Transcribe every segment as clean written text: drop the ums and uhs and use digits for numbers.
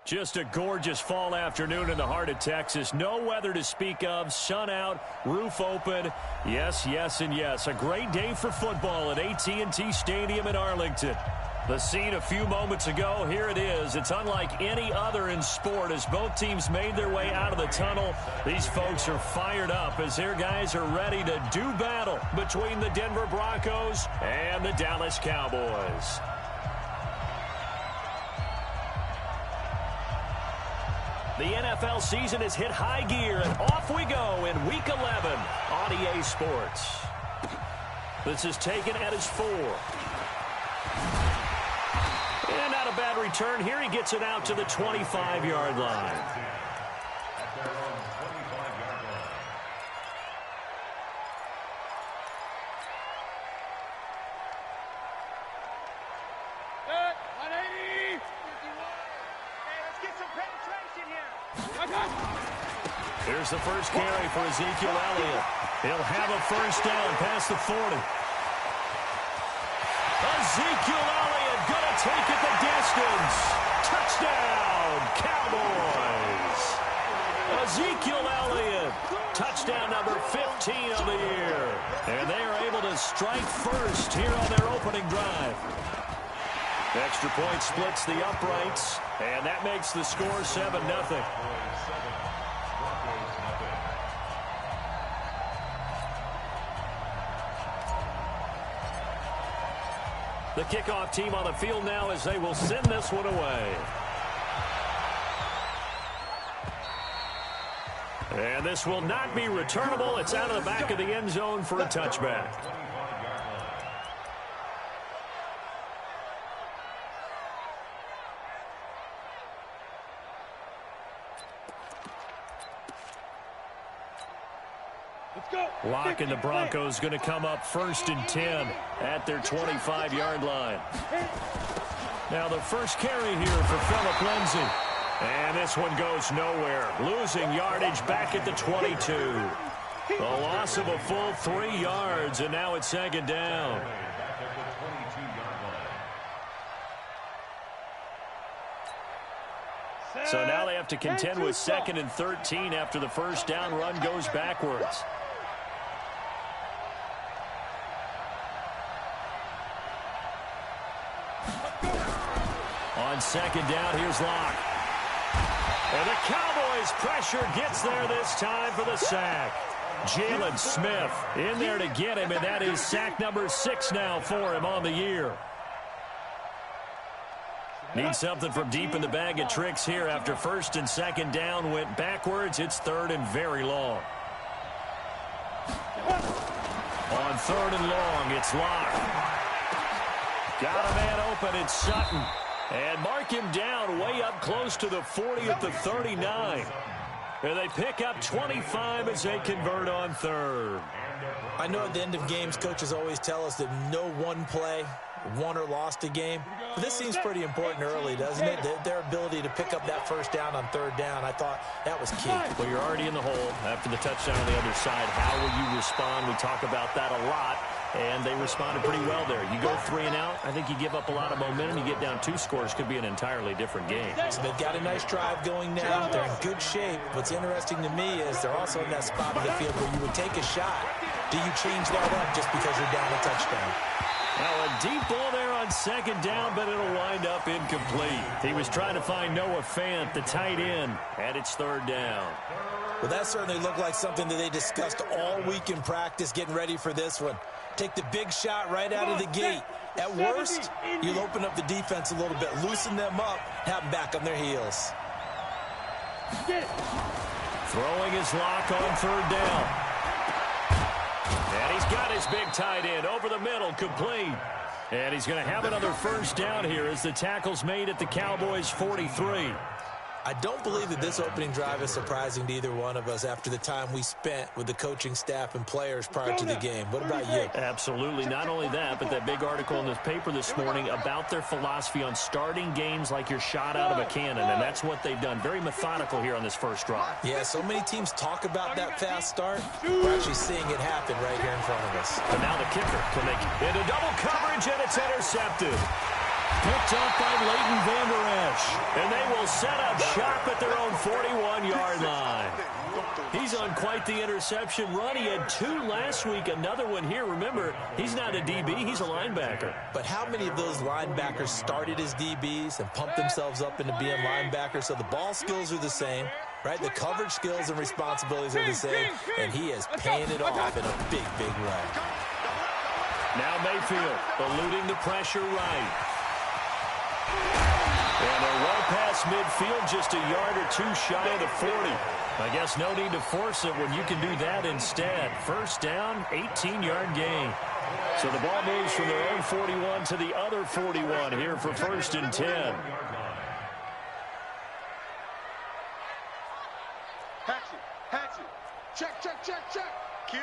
Just a gorgeous fall afternoon in the heart of Texas. No weather to speak of. Sun out, roof open. Yes, yes, and yes. A great day for football at AT&T Stadium in Arlington. The scene a few moments ago, here it is. It's unlike any other in sport as both teams made their way out of the tunnel. These folks are fired up as their guys are ready to do battle between the Denver Broncos and the Dallas Cowboys. The NFL season has hit high gear, and off we go in Week 11 on EA Sports. This is taken at his 4. And not a bad return. Here he gets it out to the 25-yard line. Here's the first carry for Ezekiel Elliott. He'll have a first down past the 40. Ezekiel Elliott going to take it the distance. Touchdown, Cowboys. Ezekiel Elliott, touchdown number 15 of the year. And they are able to strike first here on their opening drive. Extra point splits the uprights, and that makes the score 7-0. The kickoff team on the field now as they will send this one away. And this will not be returnable. It's out of the back of the end zone for a touchback. Lock and the Broncos going to come up 1st and 10 at their 25-yard line. Now the first carry here for Phillip Lindsay. And this one goes nowhere. Losing yardage back at the 22. A loss of a full 3 yards, and now it's 2nd down. So now they have to contend with 2nd and 13 after the first down run goes backwards. On 2nd down, here's Locke. And the Cowboys' pressure gets there this time for the sack. Jalen Smith in there to get him, and that is sack number 6 now for him on the year. Need something from deep in the bag of tricks here after 1st and 2nd down went backwards. It's 3rd and very long. On 3rd and long, it's Locke. Got a man open, it's Sutton. And mark him down way up close to the 40 at the 39. And they pick up 25 as they convert on 3rd. I know at the end of games, coaches always tell us that no one play won or lost a game. But this seems pretty important early, doesn't it? Their ability to pick up that first down on 3rd down, I thought that was key. Well, you're already in the hole after the touchdown on the other side. How will you respond? We talk about that a lot. And they responded pretty well there. You go 3 and out, I think you give up a lot of momentum. You get down 2 scores, could be an entirely different game. So they've got a nice drive going now. They're in good shape. What's interesting to me is they're also in that spot of the field where you would take a shot. Do you change that up just because you're down a touchdown? Now a deep ball there on 2nd down, but it'll wind up incomplete. He was trying to find Noah Fant, the tight end, and it's 3rd down. Well, that certainly looked like something that they discussed all week in practice getting ready for this one. Take the big shot right out of the gate. At worst, you'll open up the defense a little bit, loosen them up, have them back on their heels. Throwing his Lock on 3rd down. And he's got his big tight end over the middle, complete. And he's going to have another first down here as the tackle's made at the Cowboys' 43. I don't believe that this opening drive is surprising to either one of us after the time we spent with the coaching staff and players prior to the game. What about you? Absolutely. Not only that, but that big article in the paper this morning about their philosophy on starting games like you're shot out of a cannon, and that's what they've done. Very methodical here on this first drive. Yeah, so many teams talk about that fast start. We're actually seeing it happen right here in front of us. And now the kicker can make into double coverage, and it's intercepted. Picked up by Leighton Vander Esch. And they will will set up shop at their own 41-yard line. He's on quite the interception run. He had 2 last week, another one here. Remember, he's not a DB, he's a linebacker. But how many of those linebackers started as DBs and pumped themselves up into being linebackers? So the ball skills are the same, right? The coverage skills and responsibilities are the same, and he is paying it off in a big, big way. Now Mayfield eluding the pressure right. And they're well past midfield, just a yard or 2 shy of the 40. I guess no need to force it when you can do that instead. First down, 18-yard gain. So the ball moves from their own 41 to the other 41 here for 1st and 10. Hatchet. Check. Kill.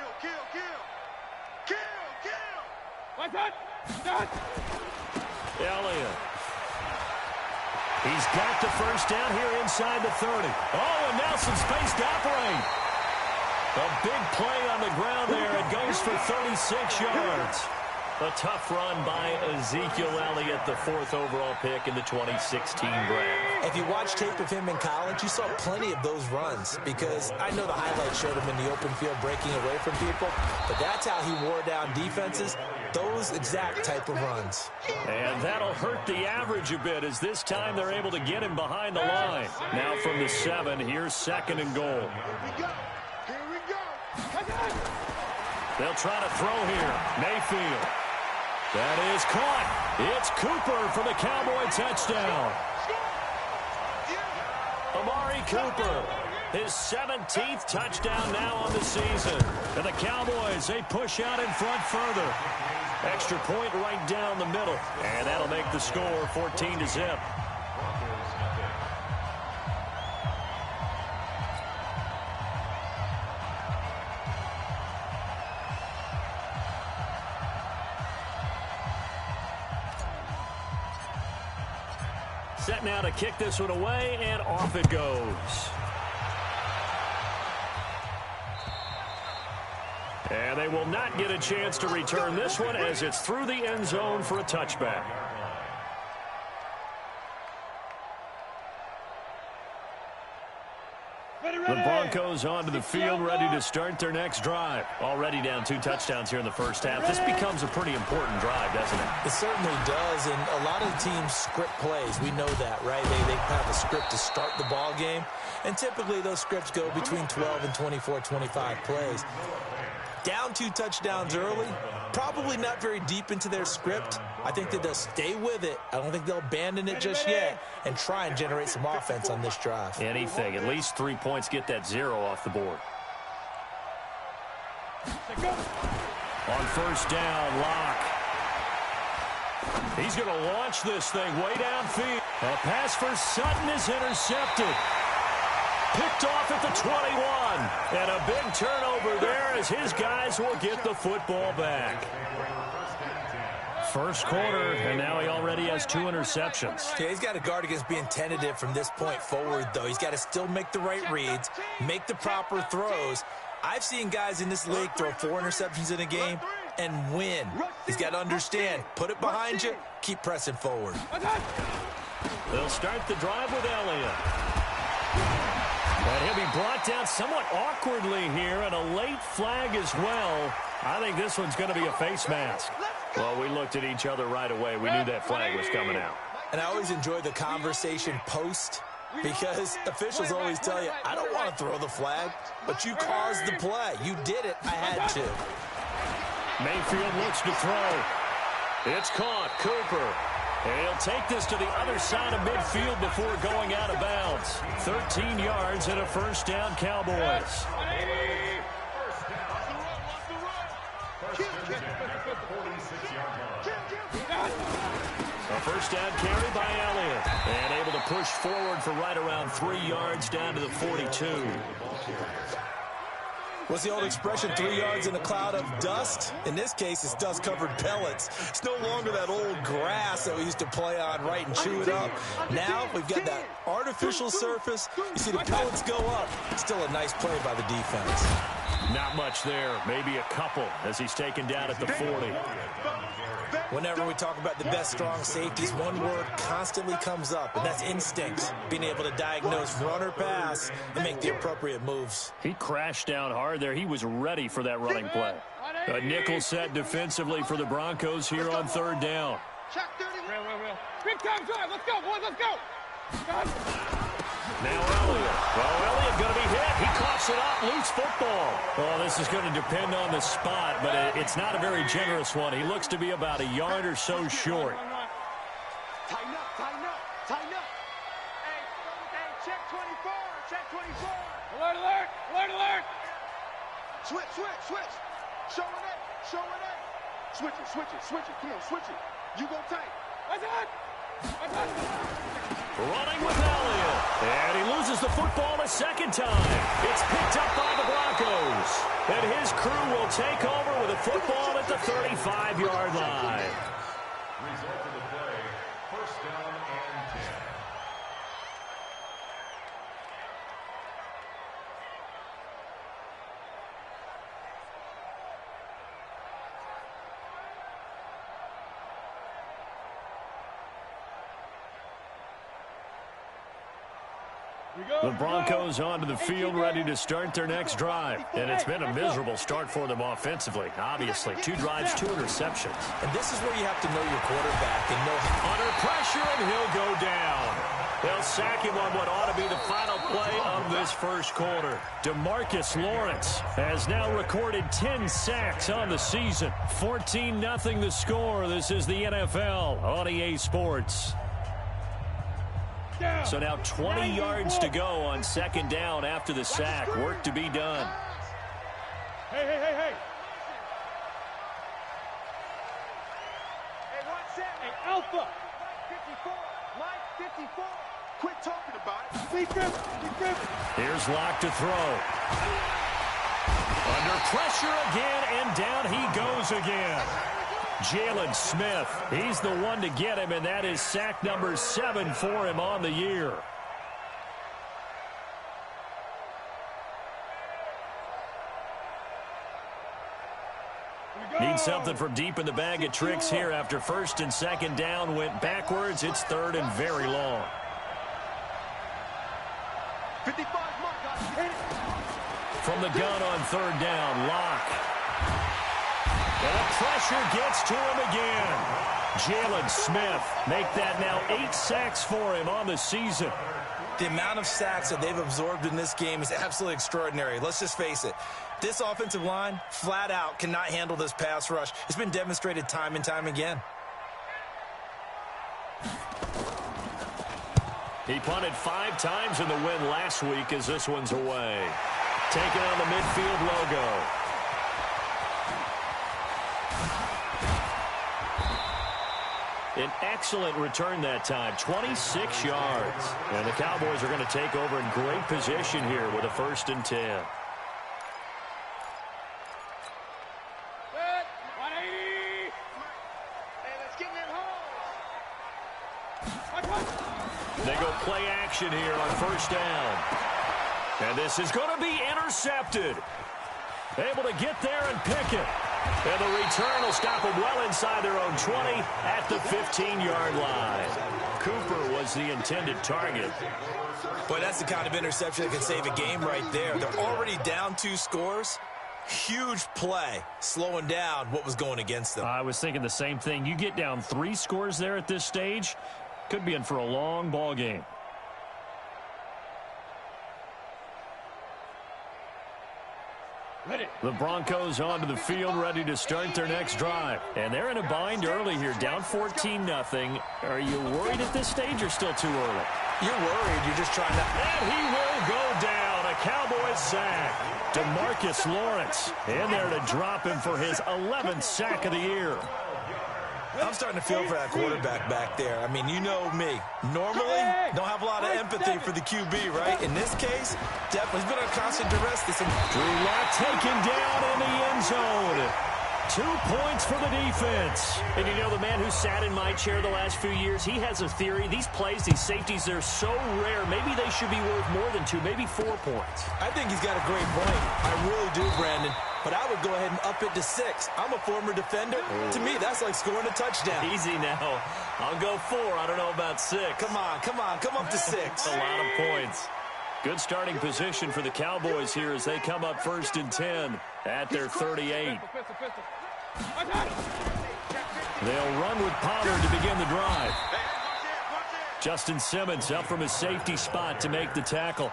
Like that. Elliott. He's got the first down here inside the 30. Oh, and now some space to operate. A big play on the ground there. It goes for 36 yards. A tough run by Ezekiel Elliott, the 4th overall pick in the 2016 draft. If you watch tape of him in college, you saw plenty of those runs because I know the highlights showed him in the open field breaking away from people, but that's how he wore down defenses, those exact type of runs. And that'll hurt the average a bit as this time they're able to get him behind the line. Now from the 7, here's 2nd and goal. Here we go. They'll try to throw here. Mayfield. That is caught. It's Cooper for the Cowboy touchdown. Amari Cooper, his 17th touchdown now on the season. And the Cowboys, they push out in front further. Extra point right down the middle. And that'll make the score 14-0. Set now to kick this one away, and off it goes. And they will not get a chance to return this one as it's through the end zone for a touchback. The Broncos onto the field, ready to start their next drive. Already down 2 touchdowns here in the first half. This becomes a pretty important drive, doesn't it? It certainly does, and a lot of teams script plays. We know that, right? They have a script to start the ball game, and typically those scripts go between 12 and 24, 25 plays. Down 2 touchdowns early, probably not very deep into their script. I think that they'll stay with it. I don't think they'll abandon it just yet and try and generate some offense on this drive. Anything. At least 3 points, get that 0 off the board. On first down, Locke. He's going to launch this thing way downfield. A pass for Sutton is intercepted. Picked off at the 21. And a big turnover there as his guys will get the football back. First quarter, and now he already has 2 interceptions. Okay, he's got to guard against being tentative from this point forward, though. He's got to still make the right reads, make the proper throws. I've seen guys in this league throw 4 interceptions in a game and win. He's got to understand, put it behind you, keep pressing forward. They'll start the drive with Elliott. And he'll be brought down somewhat awkwardly here, and a late flag as well. I think this one's going to be a face mask. Well, we looked at each other right away. We knew that flag was coming out. And I always enjoy the conversation post because officials always tell you, I don't want to throw the flag, but you caused the play. You did it. I had to. Mayfield looks to throw. It's caught. Cooper. And he'll take this to the other side of midfield before going out of bounds. 13 yards and a first down, Cowboys. A first down carry by Elliott. And able to push forward for right around 3 yards down to the 42. What's the old expression, 3 yards in a cloud of dust? In this case, it's dust-covered pellets. It's no longer that old grass that we used to play on, right, and chew it up. Now we've got that artificial surface. You see the pellets go up. Still a nice play by the defense. Not much there. Maybe a couple as he's taken down at the 40. Whenever we talk about the best strong safeties, one word constantly comes up, and that's instincts. Being able to diagnose run or pass and make the appropriate moves. He crashed down hard there. He was ready for that running play. A nickel set defensively for the Broncos here on third down. Check 30. Real. Big time drive. Let's go, boys. Let's go. Now Elliott. Well, Elliott going to be hit. He coughs it up. Loose football. Well, this is going to depend on the spot, but it's not a very generous one. He looks to be about a yard or so short. Tighten up. Hey, check 24. Check 24. Alert. Switch. Showing it. Switch it. Come on, switch it. You go tight. That's it. Running with Elliott. And he loses the football a second time. It's picked up by the Broncos. And his crew will take over with a football at the 35-yard line. Result of the play, first down and 10. The Broncos onto the field ready to start their next drive. And it's been a miserable start for them offensively. Obviously, 2 drives, 2 interceptions. And this is where you have to know your quarterback and know Under pressure, and he'll go down. They'll sack him on what ought to be the final play of this first quarter. DeMarcus Lawrence has now recorded 10 sacks on the season. 14-0 the score. This is the NFL on EA Sports. So now 20 yards to go on second down after the sack. Work to be done. Hey. Hey, what's that? Hey, Alpha. 54. Mike, 54. Quit talking about it. Be driven. Here's Locke to throw. Under pressure again, and down he goes again. Jalen Smith, he's the one to get him, and that is sack number 7 for him on the year. Need something from deep in the bag of tricks here after first and second down went backwards. It's third and very long. 55, Mark. From the gun on third down, Locke. And the pressure gets to him again. Jalen Smith make that now 8 sacks for him on the season. The amount of sacks that they've absorbed in this game is absolutely extraordinary. Let's just face it. This offensive line, flat out, cannot handle this pass rush. It's been demonstrated time and time again. He punted 5 times in the win last week as this one's away. Taking on the midfield logo. An excellent return that time, 26 yards. And the Cowboys are going to take over in great position here with a 1st and 10. Good. 180. Hey, let's get in home. They go play action here on 1st down. And this is going to be intercepted. Able to get there and pick it. And the return will stop them well inside their own 20 at the 15-yard line. Cooper was the intended target. Boy, that's the kind of interception that can save a game right there. They're already down 2 scores. Huge play, slowing down what was going against them. I was thinking the same thing. You get down 3 scores there at this stage, could be in for a long ball game. Ready. The Broncos onto the field ready to start their next drive. And they're in a bind early here, down 14-0. Are you worried at this stage or still too early? You're worried. You're just trying to... And he will go down. A Cowboys sack. DeMarcus Lawrence in there to drop him for his 11th sack of the year. I'm starting to feel for that quarterback back there. I mean, you know me. Normally, don't have a lot of empathy for the QB, right? In this case, definitely has been under constant duress. Drew Lock taken down in the end zone. 2 points for the defense. And you know, the man who sat in my chair the last few years, he has a theory. These plays, these safeties, they're so rare. Maybe they should be worth more than 2, maybe 4 points. I think he's got a great point. I really do, Brandon. but I would go ahead and up it to 6. I'm a former defender. To me, that's like scoring a touchdown. Easy now. I'll go 4. I don't know about 6. Come on, come up to 6. A lot of points. Good starting position for the Cowboys here as they come up 1st and 10 at their 38. They'll run with Pollard to begin the drive. Justin Simmons up from his safety spot to make the tackle.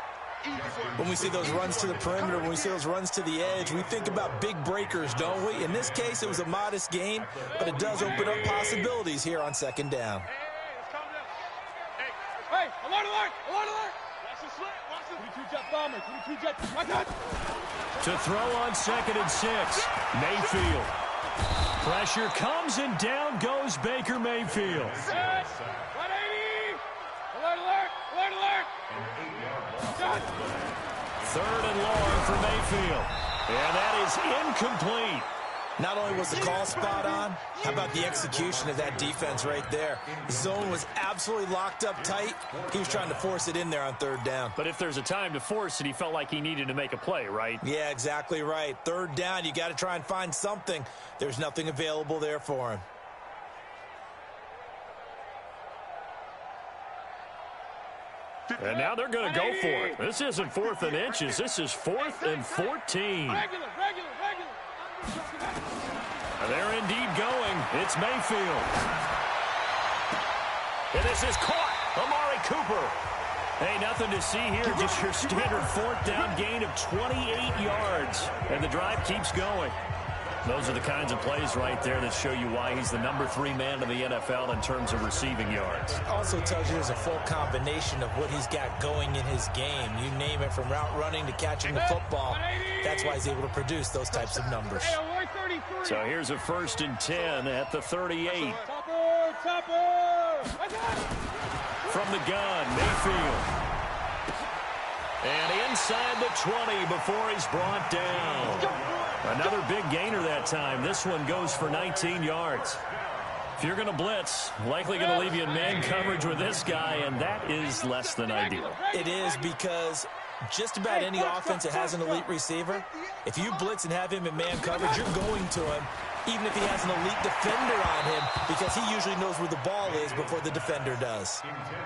When we see those runs to the perimeter, when we see those runs to the edge, we think about big breakers, don't we? In this case, it was a modest gain, but it does open up possibilities here on 2nd down. Hey, alert, alert, alert, alert. Watch the slip, watch the 22 jet bomber, 22 jet. My God. To throw on 2nd and 6, Mayfield. Pressure comes and down goes Baker Mayfield. 180. Alert, alert, alert, alert. 3rd and long for Mayfield. And that is incomplete. Not only was the call spot on, how about the execution of that defense right there? The zone was absolutely locked up tight. He was trying to force it in there on 3rd down. But if there's a time to force it, he felt like he needed to make a play, right? Yeah, exactly right. 3rd down, you got to try and find something. There's nothing available there for him. And now they're going to go for it. This isn't 4th and inches. This is 4th and 14. Regular. And they're indeed going. It's Mayfield. And this is caught. Amari Cooper. Hey, nothing to see here. Just your standard 4th down gain of 28 yards. And the drive keeps going. Those are the kinds of plays right there that show you why he's the number 3 man in the NFL in terms of receiving yards. Also tells you there's a full combination of what he's got going in his game. You name it, from route running to catching the football. That's why he's able to produce those types of numbers. So here's a 1st and 10 at the 38. Topper! From the gun, Mayfield. And inside the 20 before he's brought down. Another big gainer that time. This one goes for 19 yards. If you're going to blitz, likely going to leave you in man coverage with this guy, and that is less than ideal. It is, because just about any offense that has an elite receiver, if you blitz and have him in man coverage, you're going to him, even if he has an elite defender on him, because he usually knows where the ball is before the defender does.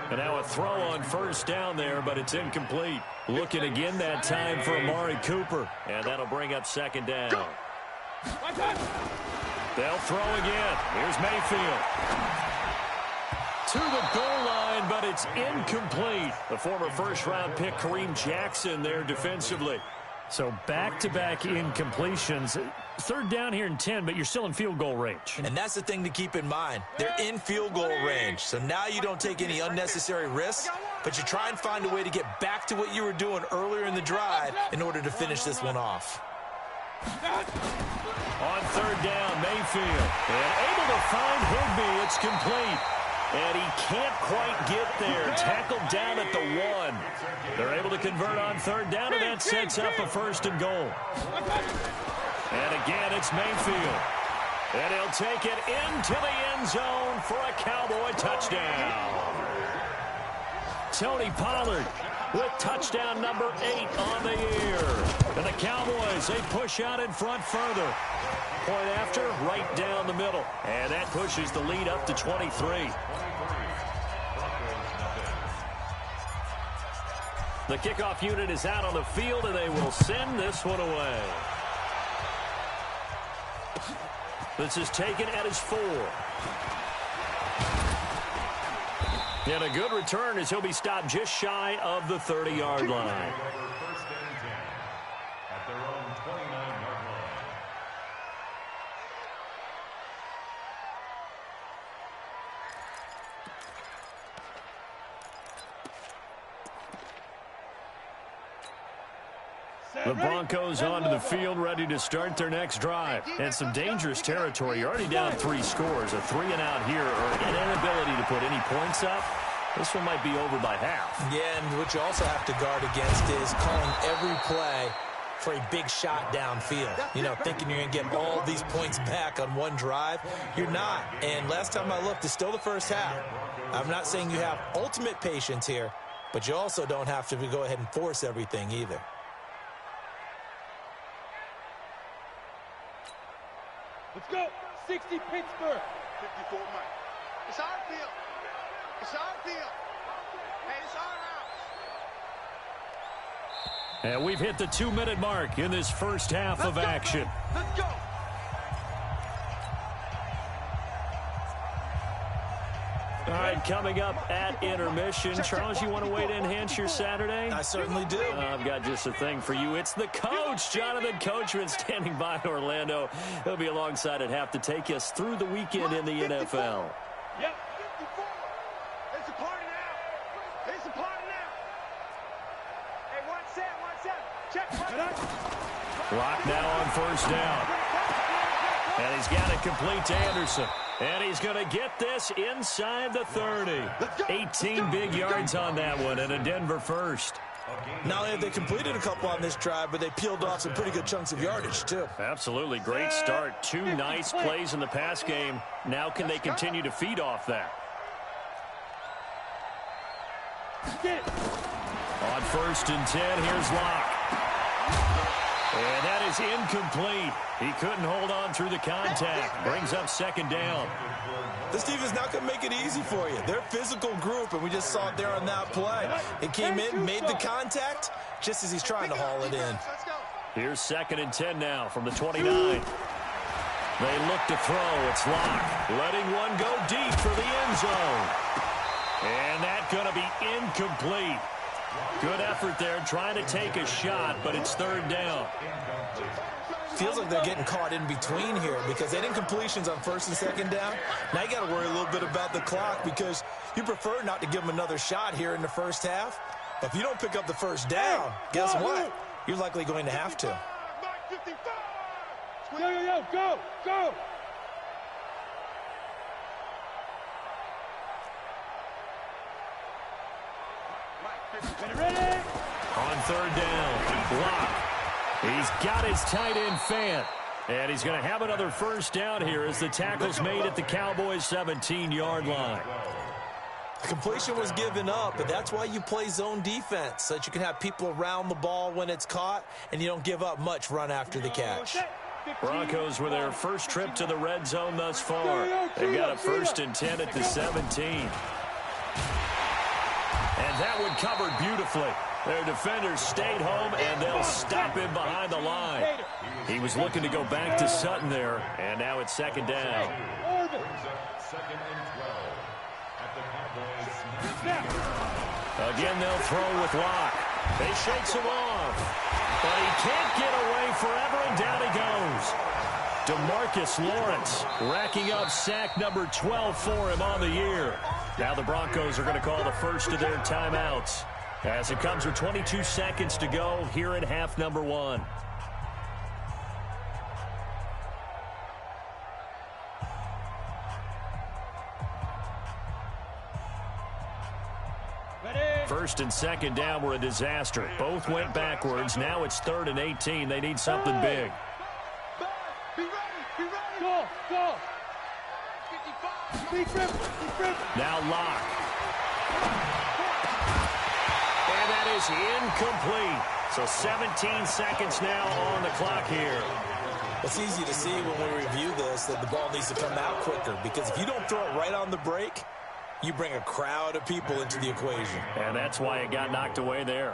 And now a throw on 1st down there, but it's incomplete. Looking again that time for Amari Cooper, and that'll bring up 2nd down. They'll throw again. Here's Mayfield. To the goal line, but it's incomplete. The former 1st-round pick, Kareem Jackson, there defensively. So back-to-back incompletions. 3rd down here and 10, but you're still in field goal range. And that's the thing to keep in mind. They're in field goal range. So now you don't take any unnecessary risks, but you try and find a way to get back to what you were doing earlier in the drive in order to finish this one off. On 3rd down, Mayfield. And able to find Higbee. It's complete. And he can't quite get there. Tackled down at the 1. They're able to convert on 3rd down, and that sets up a 1st and goal. And again, it's Mayfield. And he'll take it into the end zone for a Cowboy touchdown. Tony Pollard with touchdown number 8 on the year. And the Cowboys, they push out in front further. Point after, right down the middle. And that pushes the lead up to 23. The kickoff unit is out on the field, and they will send this one away. This is taken at his 4. And a good return as he'll be stopped just shy of the 30-yard line. First and 10 at their own 29-yard line. The Broncos onto the field, ready to start their next drive. And some dangerous territory. You're already down 3 scores. A 3-and-out here, or an inability to put any points up. This one might be over by half. Yeah, and what you also have to guard against is calling every play for a big shot downfield. You know, thinking you're going to get all these points back on one drive. You're not. And last time I looked, it's still the first half. I'm not saying you have ultimate patience here, but you also don't have to go ahead and force everything either. Let's go. 60 Pittsburgh. 54 Mike. It's our field. It's our field. Hey, it's our house. And we've hit the 2-minute mark in this first half of action. Let's go. All right, coming up at intermission. Charles, you want a way to enhance your Saturday? I certainly do. I've got just a thing for you. It's the coach, Jonathan Coachman, standing by in Orlando. He'll be alongside at half to take us through the weekend in the NFL. Yep. 54. It's a party now. It's a party now. Hey, one set. Check. Clock now on first down. And he's got it complete to Anderson. And he's going to get this inside the 30. 18 big yards on that one, and a Denver first. Not only have they completed a couple on this drive, but they peeled off some pretty good chunks of yardage, too. Absolutely. Great start. 2 nice plays in the pass game. Now can they continue to feed off that? On first and 10, here's Locke. And that is incomplete. He couldn't hold on through the contact. Brings up second down. This team is not going to make it easy for you. They're a physical group, and we just saw it there on that play. It came in, made the contact, just as he's trying to haul it in. Here's second and 10 now from the 29. They look to throw. It's Locke. Letting one go deep for the end zone. And that's going to be incomplete. Good effort there, trying to take a shot, but it's third down. Feels like they're getting caught in between here because they didn't completions on first and second down. Now you got to worry a little bit about the clock because you prefer not to give them another shot here in the first half. But if you don't pick up the first down, guess what? You're likely going to have to. Go. Ready? On third down, Locke. He's got his tight end Fant. And he's going to have another first down here as the tackle's made at the Cowboys' 17-yard line. The completion was given up, but that's why you play zone defense, so that you can have people around the ball when it's caught, and you don't give up much run after the catch. Broncos with their first trip to the red zone thus far. They've got a first and 10 at the 17. And that one covered beautifully. Their defenders stayed home, and they'll stop him behind the line. He was looking to go back to Sutton there, and now it's second down. Second and 12 at the Cowboys. Again, they'll throw with Locke. They shakes him off, but he can't get away forever, and down he goes. DeMarcus Lawrence racking up sack number 12 for him on the year. Now the Broncos are going to call the first of their timeouts as it comes with 22 seconds to go here in half number 1. First and second down were a disaster. Both went backwards. Now it's third and 18. They need something big. Go. Now Locke. And that is incomplete. So 17 seconds now on the clock here. It's easy to see when we review this that the ball needs to come out quicker because if you don't throw it right on the break, you bring a crowd of people into the equation. And that's why it got knocked away there.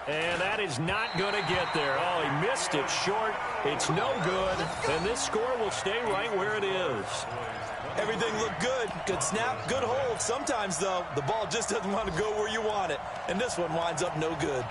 And that is not going to get there. Oh, he missed it short. It's no good. And this score will stay right where it is. Everything looked good. Good snap, good hold. Sometimes, though, the ball just doesn't want to go where you want it. And this one winds up no good.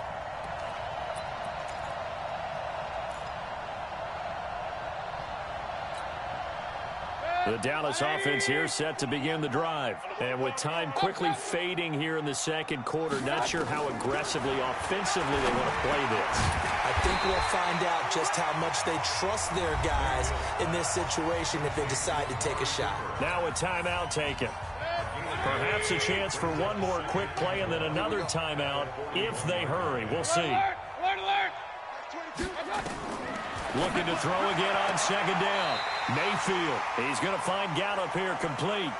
The Dallas offense here set to begin the drive. And with time quickly fading here in the second quarter, not sure how aggressively, offensively they want to play this. I think we'll find out just how much they trust their guys in this situation if they decide to take a shot. Now a timeout taken. Perhaps a chance for one more quick play and then another timeout if they hurry. We'll see. Looking to throw again on second down. Mayfield, he's going to find Gallup here complete.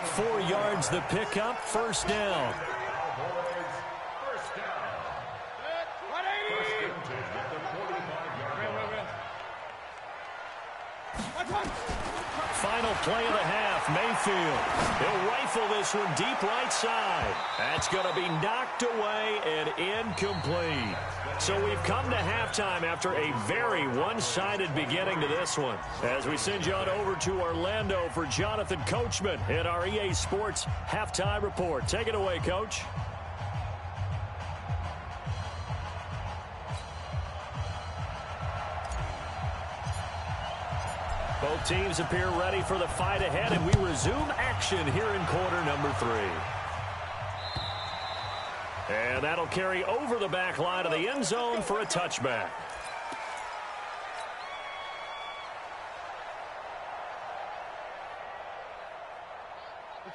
4 yards the pickup, first down. Final play of the half, Mayfield. He'll rifle this one deep right side. That's going to be knocked away and incomplete. So we've come to halftime after a very one-sided beginning to this one. As we send you on over to Orlando for Jonathan Coachman in our EA Sports Halftime Report. Take it away, Coach. Both teams appear ready for the fight ahead, and we resume action here in quarter number 3. And that'll carry over the back line of the end zone for a touchback.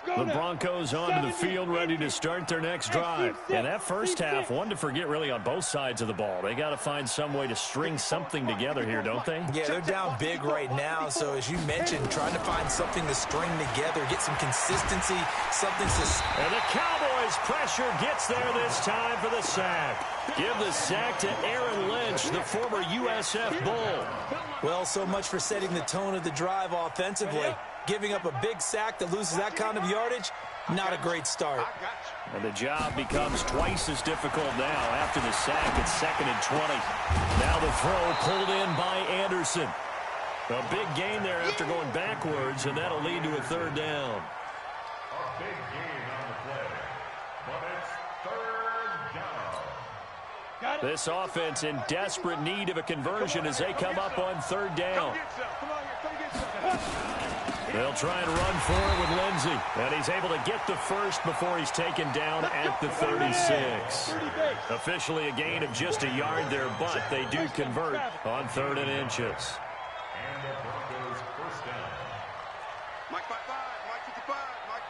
The Broncos onto the field ready to start their next drive. And that first half, one to forget really on both sides of the ball. They got to find some way to string something together here, don't they? Yeah, they're down big right now. So as you mentioned, trying to find something to string together, get some consistency, something to... And the Cowboys pressure gets there this time for the sack. Give the sack to Aaron Lynch, the former USF Bull. Well, so much for setting the tone of the drive offensively. Giving up a big sack that loses that kind of yardage, not a great start. And the job becomes twice as difficult now after the sack. It's 2nd and 20. Now the throw pulled in by Anderson. A big gain there after going backwards, and that'll lead to a 3rd down. A big gain on the play, but it's 3rd down. This offense in desperate need of a conversion as they come up on 3rd down. They'll try and run forward with Lindsey. And he's able to get the first before he's taken down at the 36. Officially a gain of just a yard there, but they do convert on 3rd and inches. And the Broncos first down. Mike 5-5, Mike 55, Mike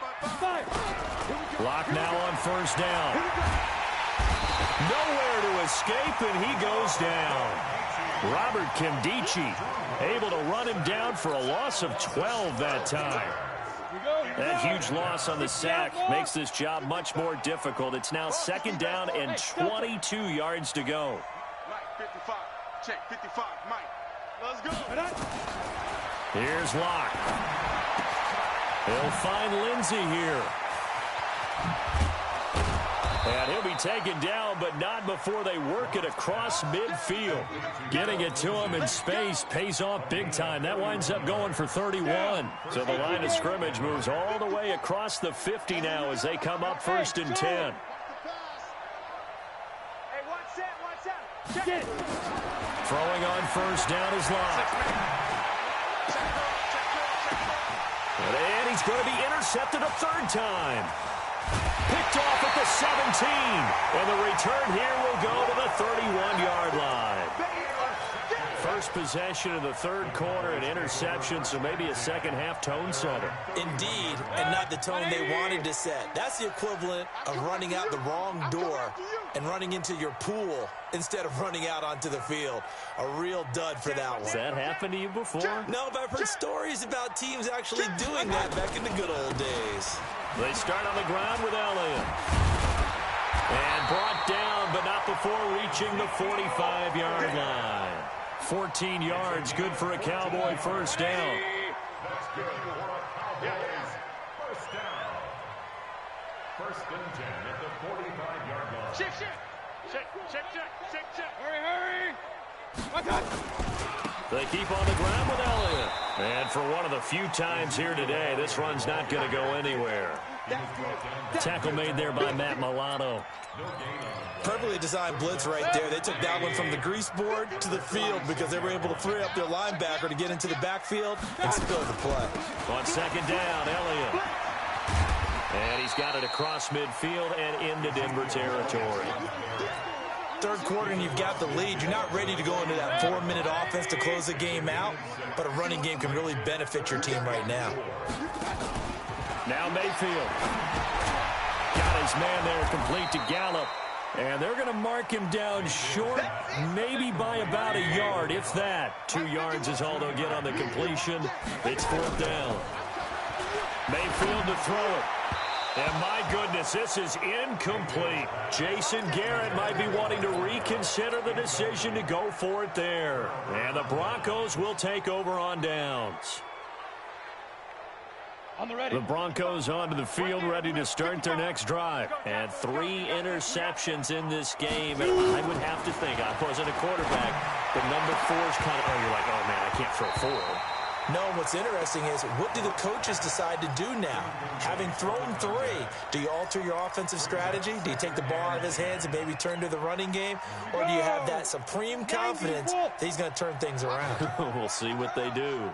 5-5. Lock now on 1st down. Nowhere to escape, and he goes down. Robert Kimdichie able to run him down for a loss of 12 that time. That huge loss on the sack makes this job much more difficult. It's now 2nd down and 22 yards to go. Mike 55, check 55, Mike. Let's go. Here's Locke. He'll find Lindsey here. And he'll be taken down, but not before they work it across midfield. Getting it to him in space pays off big time. That winds up going for 31. So the line of scrimmage moves all the way across the 50 now as they come up 1st and 10. Hey, one set. Check it. Throwing on 1st down is Locke. And he's going to be intercepted a 3rd time. Picked off at the 17. And the return here will go to the 31-yard line. First possession of the 3rd quarter, an interception, so maybe a second-half tone setter. Indeed, and not the tone they wanted to set. That's the equivalent of running out the wrong door and running into your pool instead of running out onto the field. A real dud for that one. Has that happened to you before? No, but I've heard stories about teams actually doing that back in the good old days. They start on the ground with Elliott. And brought down, but not before reaching the 45-yard line. 14 yards, good for a Cowboy 1st down. That's good for a Cowboys first down. 1st and 10 at the 45-yard line. Check. Hurry. They keep on the ground with Elliott. And for one of the few times here today, this run's not going to go anywhere. Tackle made there by Matt Milano. Perfectly designed blitz right there. They took that one from the grease board to the field because they were able to free up their linebacker to get into the backfield and spill the play. On 2nd down, Elliott. And he's got it across midfield and into Denver territory. 3rd quarter and you've got the lead. You're not ready to go into that 4-minute offense to close the game out, but a running game can really benefit your team right now. Now Mayfield. Got his man there complete to Gallup. And they're going to mark him down short, maybe by about a yard, if that. 2 yards is all they'll get on the completion. It's 4th down. Mayfield to throw it. And my goodness, this is incomplete. Jason Garrett might be wanting to reconsider the decision to go for it there. And the Broncos will take over on downs. The Broncos onto the field, ready to start their next drive. And 3 interceptions in this game. And I would have to think, I wasn't a quarterback, but number 4 is kind of, you're like, oh, man, I can't throw 4. No, what's interesting is, what do the coaches decide to do now? Having thrown 3, do you alter your offensive strategy? Do you take the ball out of his hands and maybe turn to the running game? Or do you have that supreme confidence that he's going to turn things around? We'll see what they do.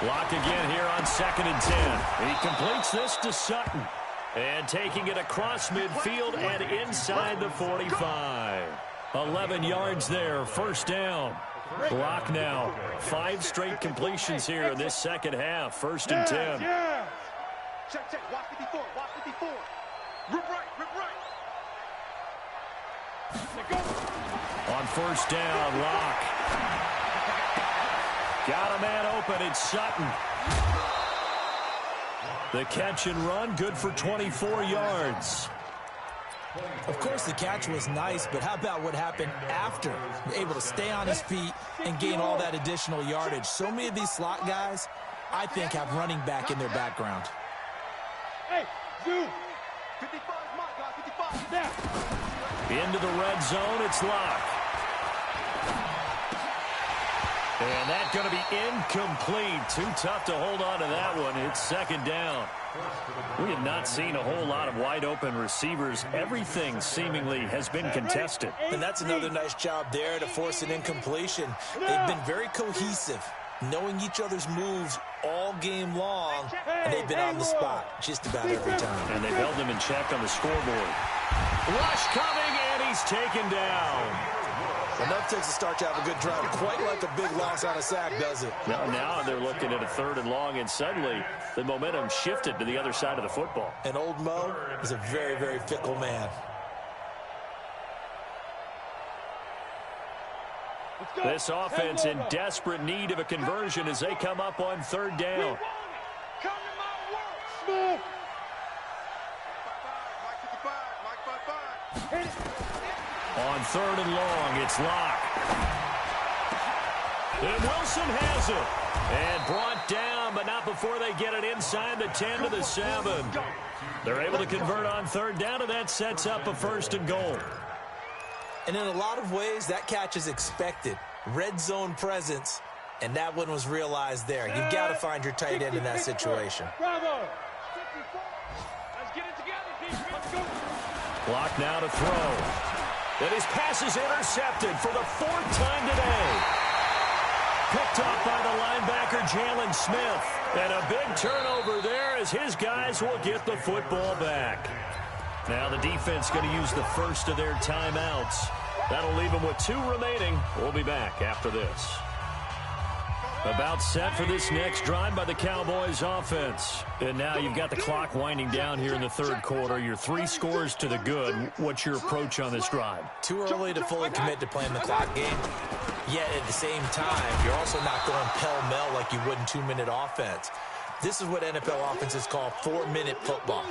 Lock again here on 2nd and 10. He completes this to Sutton. And taking it across midfield and inside the 45. 11 yards there, first down. Lock now. 5 straight completions here in this second half. 1st and 10. Check, check. Watch 54. Watch 54. Rip right. Rip right. On first down, Lock. Got a man open. It's Sutton. The catch and run, good for 24 yards. Of course, the catch was nice, but how about what happened after? Able to stay on his feet and gain all that additional yardage. So many of these slot guys, I think, have running back in their background. Hey, Zoo. 55, Mike, guys, 55. Now. Into the red zone, it's Lock. And that's going to be incomplete. Too tough to hold on to that one. It's 2nd down. We have not seen a whole lot of wide-open receivers. Everything seemingly has been contested. And that's another nice job there to force an incompletion. They've been very cohesive, knowing each other's moves all game long, and they've been on the spot just about every time. And they've held them in check on the scoreboard. Rush coming, and he's taken down. Enough takes to start to have a good drive. Quite like a big loss on a sack, does it? Now they're looking at a 3rd and long, and suddenly the momentum shifted to the other side of the football. And old Mo is a very, very fickle man. This offense in desperate need of a conversion as they come up on 3rd down. Come to my work. Smooth. Mike 55. Mike 55. Hit it. On 3rd and long, it's Lock. And Wilson has it. And brought down, but not before they get it inside the 10 to the 7. They're able to convert on 3rd down, and that sets up a 1st and goal. And in a lot of ways, that catch is expected. Red zone presence, and that one was realized there. You've got to find your tight end in that situation. Bravo. Let's get it together, Pete. Let's go. Lock now to throw. And his pass is intercepted for the 4th time today. Picked up by the linebacker, Jalen Smith. And a big turnover there as his guys will get the football back. Now the defense going to use the first of their timeouts. That'll leave them with 2 remaining. We'll be back after this. About set for this next drive by the Cowboys offense. And now you've got the clock winding down here in the 3rd quarter. You're 3 scores to the good. What's your approach on this drive? Too early to fully commit to playing the clock game. Yet at the same time, you're also not going pell-mell like you would in 2-minute offense. This is what NFL offenses call 4-minute football.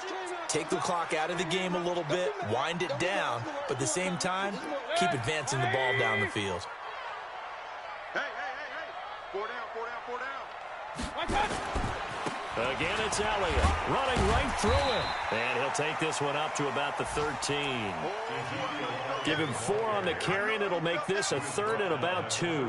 Take the clock out of the game a little bit, wind it down, but at the same time, keep advancing the ball down the field. Hey. 4 down. Again, it's Elliott running right through him. And he'll take this one up to about the 13. Give him 4 on the carry, and it'll make this a 3rd and about 2.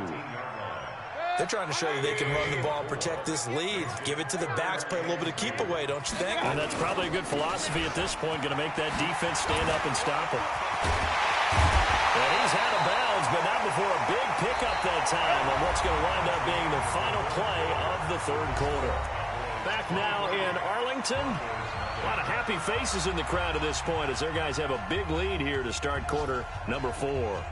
They're trying to show you they can run the ball and protect this lead. Give it to the backs, play a little bit of keep away, don't you think? And that's probably a good philosophy at this point, going to make that defense stand up and stop him. And he's out of bounds, but not before a big pickup that time on what's going to wind up being the final play of the 3rd quarter. Back now in Arlington. A lot of happy faces in the crowd at this point as their guys have a big lead here to start quarter number 4.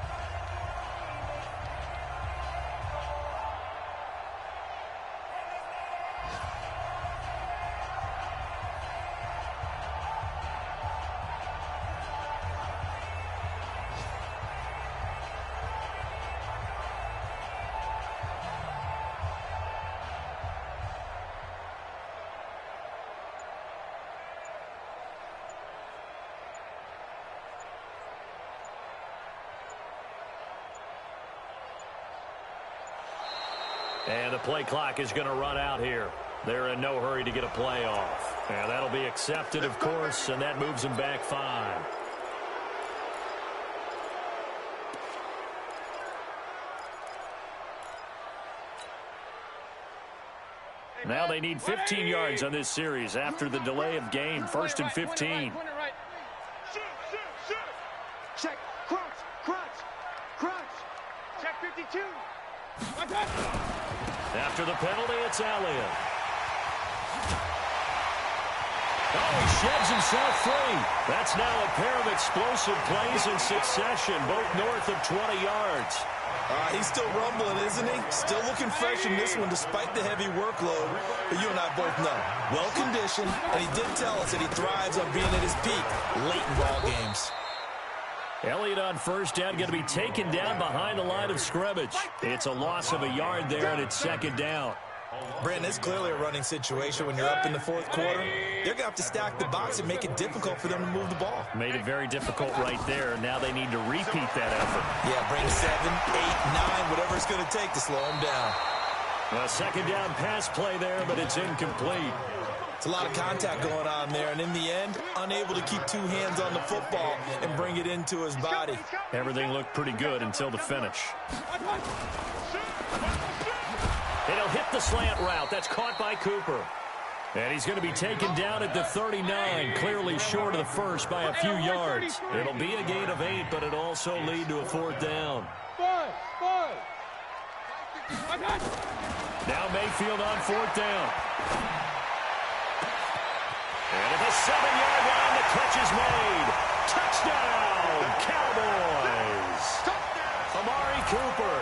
And the play clock is going to run out here. They're in no hurry to get a play off. And that'll be accepted, of course, and that moves them back 5. Now they need 15 yards on this series after the delay of game. 1st and 15. Check, crunch. Check 52. After the penalty, it's Elliott. Oh, he sheds himself free. That's now a pair of explosive plays in succession, both north of 20 yards. He's still rumbling, isn't he? Still looking fresh in this one despite the heavy workload. But you and I both know, well-conditioned, and he did tell us that he thrives on being at his peak late in ball games. Elliott on first down, going to be taken down behind the line of scrimmage. It's a loss of a yard there, and it's 2nd down. Brandon, it's clearly a running situation when you're up in the 4th quarter. They're going to have to stack the box and make it difficult for them to move the ball. Made it very difficult right there. Now they need to repeat that effort. Yeah, bring 7, 8, 9, whatever it's going to take to slow them down. A 2nd down pass play there, but it's incomplete. It's a lot of contact going on there, and in the end, unable to keep 2 hands on the football and bring it into his body. Everything looked pretty good until the finish. It'll hit the slant route. That's caught by Cooper. And he's going to be taken down at the 39, clearly short of the first by a few yards. It'll be a gain of 8, but it'll also lead to a 4th down. Now Mayfield on 4th down. And at the 7-yard line, the catch is made. Touchdown, Cowboys. Amari Cooper,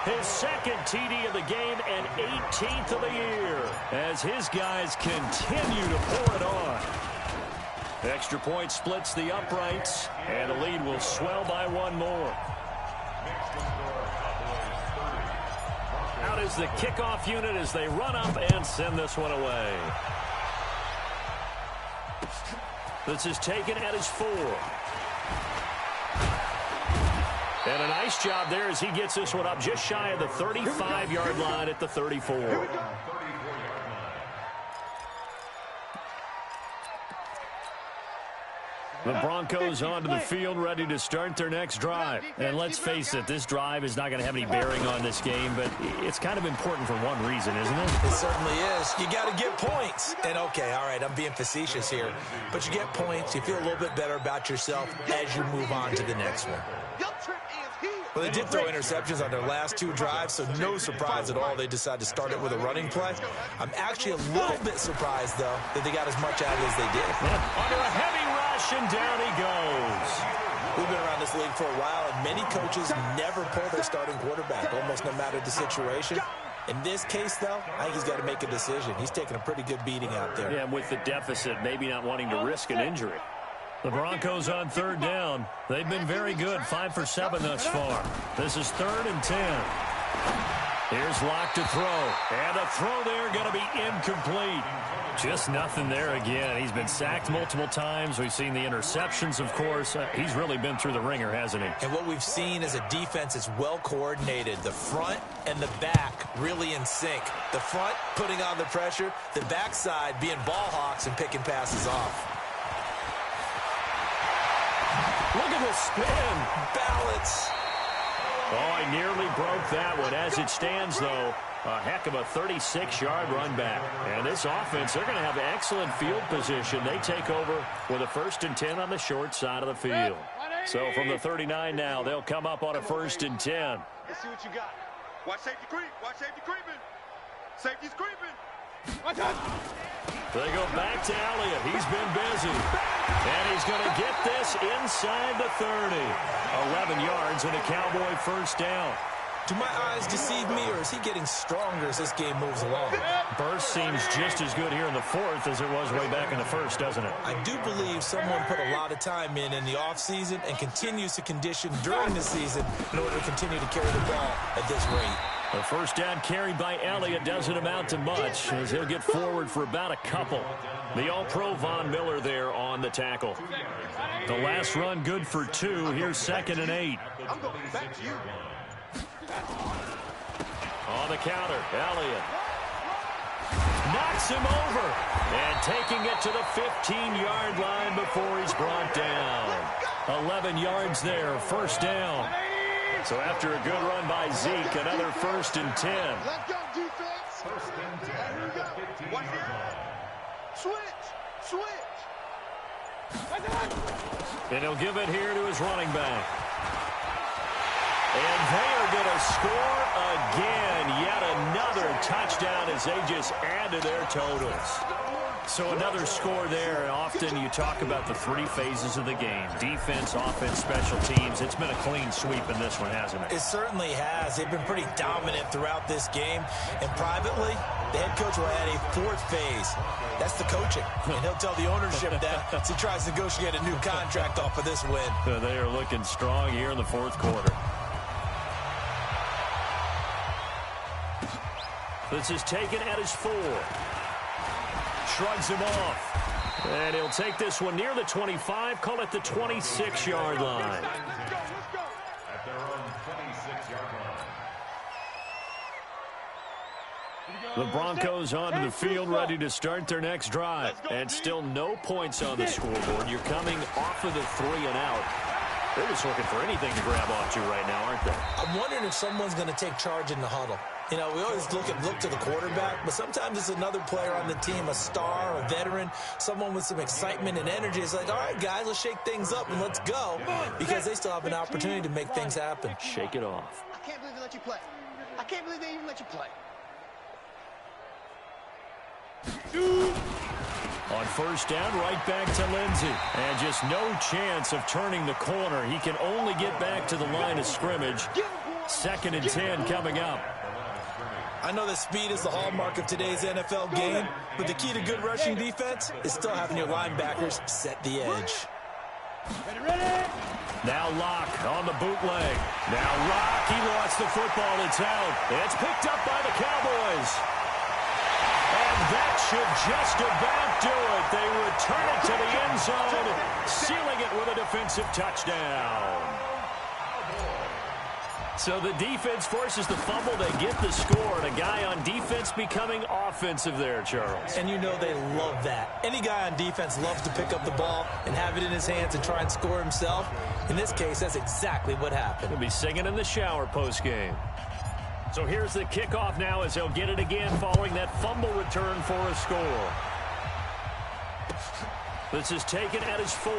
his 2nd TD of the game and 18th of the year, as his guys continue to pour it on. Extra point splits the uprights, and the lead will swell by 1 more. Out is the kickoff unit as they run up and send this one away. This is taken at his 4. And a nice job there as he gets this one up just shy of the 35-yard line at the 34. The Broncos onto the field, ready to start their next drive. And let's face it, this drive is not going to have any bearing on this game, but it's kind of important for one reason, isn't it? It certainly is. You got to get points. And, okay, all right, I'm being facetious here. But you get points, you feel a little bit better about yourself as you move on to the next one. Well, they did throw interceptions on their last 2 drives, so no surprise at all they decided to start it with a running play. I'm actually a little bit surprised, though, that they got as much out of it as they did. Under a heavy rush, and down he goes. We've been around this league for a while, and many coaches never pull their starting quarterback, almost no matter the situation. In this case, though, I think he's got to make a decision. He's taking a pretty good beating out there. Yeah, and with the deficit, maybe not wanting to risk an injury. The Broncos on 3rd down. They've been very good, 5 for 7 thus far. This is 3rd and 10. Here's Locke to throw. And the throw there going to be incomplete. Just nothing there again. He's been sacked multiple times. We've seen the interceptions, of course. He's really been through the ringer, hasn't he? And what we've seen is a defense that's well coordinated. The front and the back really in sync. The front putting on the pressure. The backside being ball hawks and picking passes off. Look at the spin. Balance. Oh, I nearly broke that one. As it stands, though, a heck of a 36-yard run back. And this offense, they're going to have excellent field position. They take over with a 1st and 10 on the short side of the field. So from the 39 now, they'll come up on a 1st and 10. Let's see what you got. Watch safety creep. Watch safety creeping. Safety's creeping. They go back to Elliott. He's been busy. And he's going to get this inside the 30. 11 yards and a Cowboy 1st down. Do my eyes deceive me, or is he getting stronger as this game moves along? Burst seems just as good here in the 4th as it was way back in the 1st, doesn't it? I do believe someone put a lot of time in the offseason and continues to condition during the season in order to continue to carry the ball at this rate. The 1st down carried by Elliott doesn't amount to much as he'll get forward for about a couple. The All-Pro Von Miller there on the tackle. The last run good for 2. Here's 2nd and 8. I'm going back to you. On the counter, Elliott knocks him over and taking it to the 15-yard line before he's brought down. 11 yards there, first down. So after a good run by Zeke, another 1st and 10. Let's go, defense. 1st and 10 at the 15-yard line. Switch. And he'll give it here to his running back. And they are going to score again. Yet another touchdown as they just add to their totals. So another score there. And often you talk about the 3 phases of the game. Defense, offense, special teams. It's been a clean sweep in this one, hasn't it? It certainly has. They've been pretty dominant throughout this game. And privately, the head coach will add a 4th phase. That's the coaching. And he'll tell the ownership that as he tries to negotiate a new contract off of this win. So they are looking strong here in the 4th quarter. This is taken at his 4. Shrugs him off. And he'll take this one near the 25, call it the 26-yard line. At their own 26-yard line. The Broncos onto the field, ready to start their next drive. And still no points on the scoreboard. You're coming off of the 3 and out. They're just looking for anything to grab onto right now, aren't they? I'm wondering if someone's going to take charge in the huddle. You know, we always look to the quarterback, but sometimes it's another player on the team, a star, a veteran, someone with some excitement and energy. It's like, all right, guys, let's shake things up and let's go, because they still have an opportunity to make things happen. Shake it off. I can't believe they let you play. I can't believe they even let you play. On 1st down, right back to Lindsey. And just no chance of turning the corner. He can only get back to the line of scrimmage. 2nd and 10 coming up. I know that speed is the hallmark of today's NFL game, but the key to good rushing defense is still having your linebackers set the edge. Now Locke on the bootleg. Now Rock, he lost the football. It's out. It's picked up by the Cowboys. And that should just about do it. They return it to the end zone, sealing it with a defensive touchdown. So the defense forces the fumble. They get the score, and a guy on defense becoming offensive there, Charles. And you know they love that. Any guy on defense loves to pick up the ball and have it in his hands and try and score himself. In this case, that's exactly what happened. He'll be singing in the shower post-game. So here's the kickoff now as they'll get it again following that fumble return for a score. This is taken at his 4.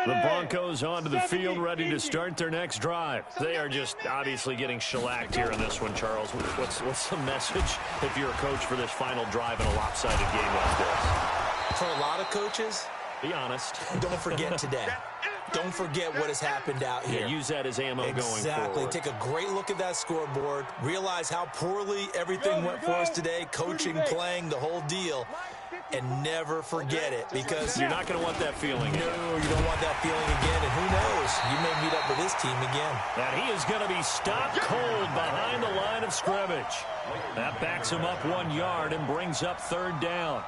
The Broncos onto the field, ready to start their next drive. They are just obviously getting shellacked here in this one, Charles. What's the message if you're a coach for this final drive in a lopsided game like this? For a lot of coaches, be honest. Don't forget today. Don't forget what has happened out here. Yeah, use that as ammo going forward. Exactly. Take a great look at that scoreboard. Realize how poorly everything went for us today. Coaching, playing, the whole deal. And never forget it, because you're not going to want that feeling. No, you don't want that feeling again. And who knows? You may meet up with this team again. And he is going to be stopped cold behind the line of scrimmage. That backs him up 1 yard and brings up 3rd down.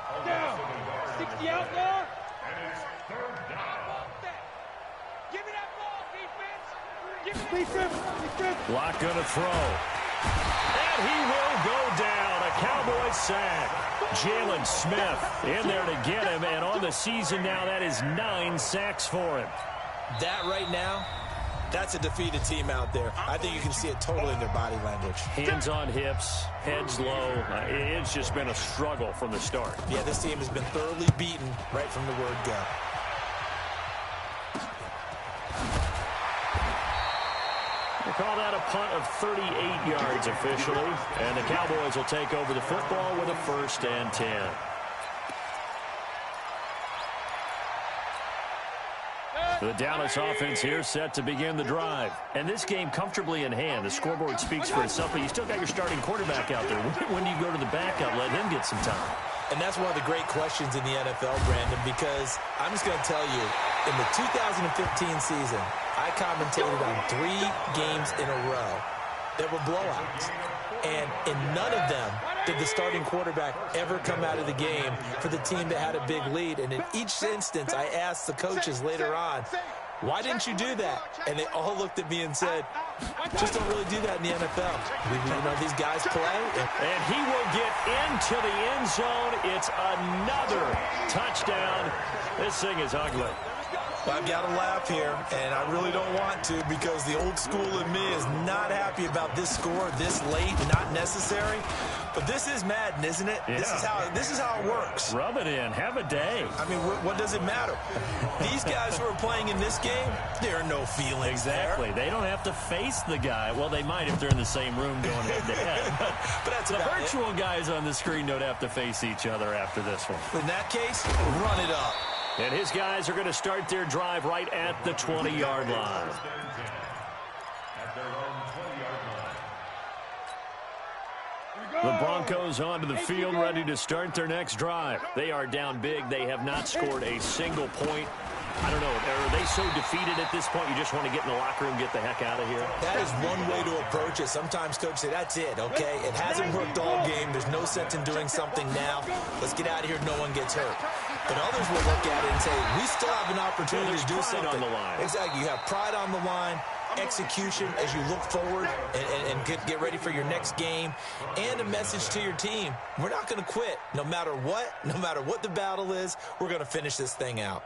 60 out there. And it's 3rd down. Give me that ball, defense. Give me defense. Block going to throw. And he will go down. A Cowboys sack. Jalen Smith in there to get him, and on the season now, that is 9 sacks for him. That right now, that's a defeated team out there. I think you can see it totally in their body language. Hands on hips, heads low. It's just been a struggle from the start. Yeah, this team has been thoroughly beaten right from the word go. They call that a punt of 38 yards officially, and the Cowboys will take over the football with a 1st and 10. The Dallas offense here set to begin the drive. And this game comfortably in hand. The scoreboard speaks for itself, but you still got your starting quarterback out there. When do you go to the backup, let him get some time? And that's one of the great questions in the NFL, Brandon, because I'm just going to tell you, in the 2015 season, I commentated on 3 games in a row that were blowouts. And in none of them did the starting quarterback ever come out of the game for the team that had a big lead. And in each instance, I asked the coaches later on, why didn't you do that? And they all looked at me and said, just don't really do that in the NFL. You know, these guys play. And he will get into the end zone. It's another touchdown. This thing is ugly. Well, I've got to laugh here, and I really don't want to because the old school in me is not happy about this score this late, not necessary. But this is Madden, isn't it? Yeah. This is how it works. Rub it in. Have a day. I mean, what does it matter? These guys who are playing in this game, there are no feelings exactly. there. They don't have to face the guy. Well, they might if they're in the same room going head-to-head. But that's the about virtual guys on the screen don't have to face each other after this one. In that case, run it up. And his guys are going to start their drive right at the 20-yard line. The Broncos onto the field, ready to start their next drive. They are down big. They have not scored a single point. I don't know. Are they so defeated at this point you just want to get in the locker room, get the heck out of here? That is one way to approach it. Sometimes coaches say, that's it, okay? It hasn't worked all game. There's no sense in doing something now. Let's get out of here. No one gets hurt. But others will look at it and say, we still have an opportunity to do something. On the line. Exactly. You have pride on the line, execution as you look forward and get ready for your next game, and a message to your team. We're not going to quit. No matter what the battle is, we're going to finish this thing out.